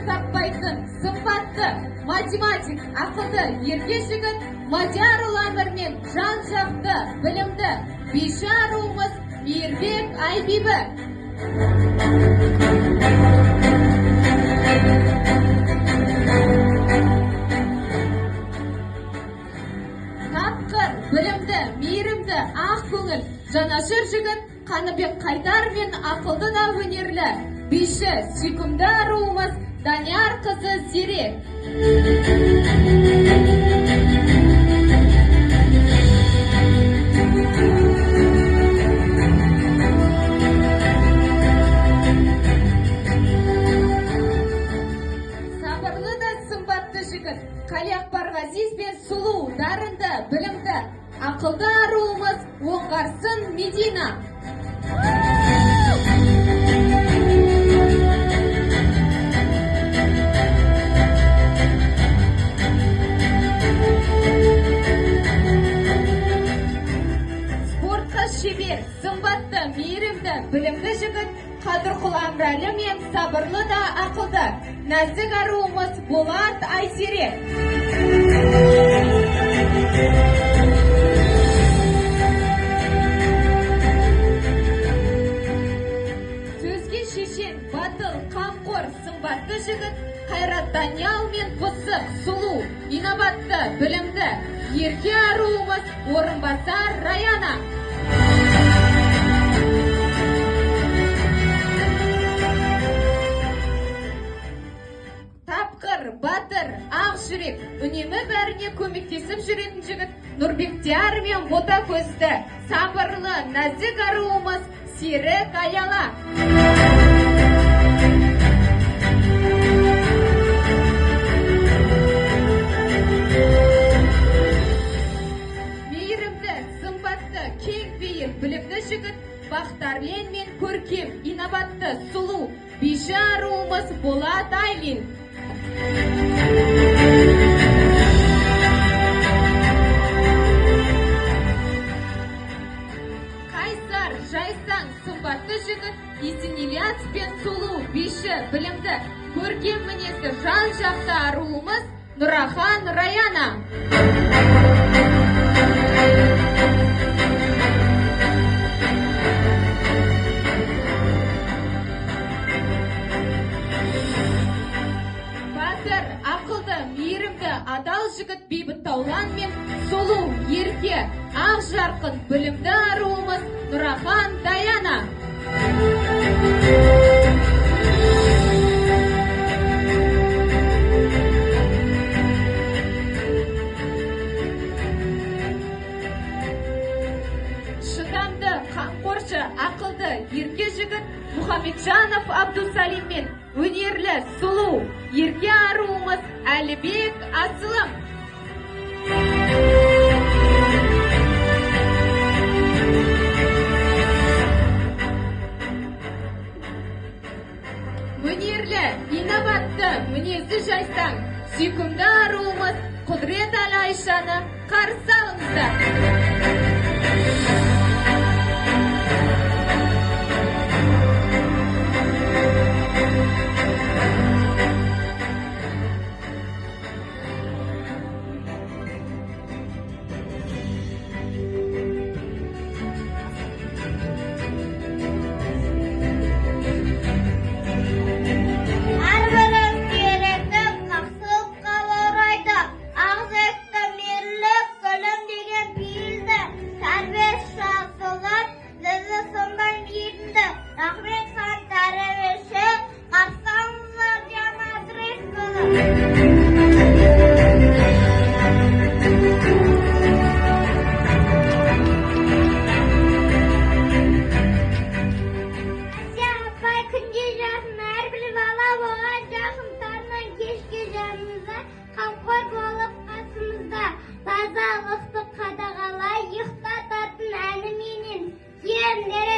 таппайтын, сымбатты, математик, ақылды, ерке жігіт Мадияр ұланырмен жан-жақты, білімді, биші аруымыз Мейірбек Айбибі. Тапқыр, білімді, мейірімді, ақ көңіл, жанашыр жігіт Қаныбек Қайдар мен ақылды да өнерлі биші сүйкімді аруымыз Данияр қызы Зерек. Сабырлы да сымбатты жігіт Қалиақбар Ғазиз бен сұлу, дарынды, білімді, ақылды аруымыз Оңғарсын Медина. Спортқа шебер, сымбатты, мейірімді, білімді жігіт Қадырқұл Амралы мен сабырлы да ақылды нәзік аруымыз Болат Айзерек. Сөзге шешен, батыл, қамқор, сымбатты жігіт Қайрат Даниял мен пысық, сұлу, инабатты, білімді, ерке аруымыз Орынбасар Раяна. Тапқыр, батыр, ақ жүрек, үнемі бәріне көмектесіп жүретін жігіт Нұрбектияр мен бота көзді, сабырлы, нәзік аруымыз Серік Аяла. Мейірімді, сымбатты, кең бейіл, білімді жігіт Бақтарлен мен көркем, инабатты, сұлу, биші аруымыз Болат Айлин. Қайсар, жайсаң, сымбатты жігіт Есенелияс пен сұлу, биші, білімді, көркем мінезді жан-жақты аруымыз Нұрахан Раяна. Батыр, ақылды, мейірімді, адал жігіт Бейбіт Таулан мен сұлу, ерке, ақ жарқын, білімді аруымыз Нұрахан Даяна. Шыдамды, қамқоршы, ақылды, ерке жігіт Мұхамеджанов Абдусалим мен өнерлі, сұлу, ерке аруымыз Әлібек Асылым. Өнерлі, инабатты, мінезі жайсаң, сүйкімді аруымыз Құдірет Әлі Айшаны қарсы алыңыздар. Тазалықты қадағалай, ұйықтататын әні менен, ернер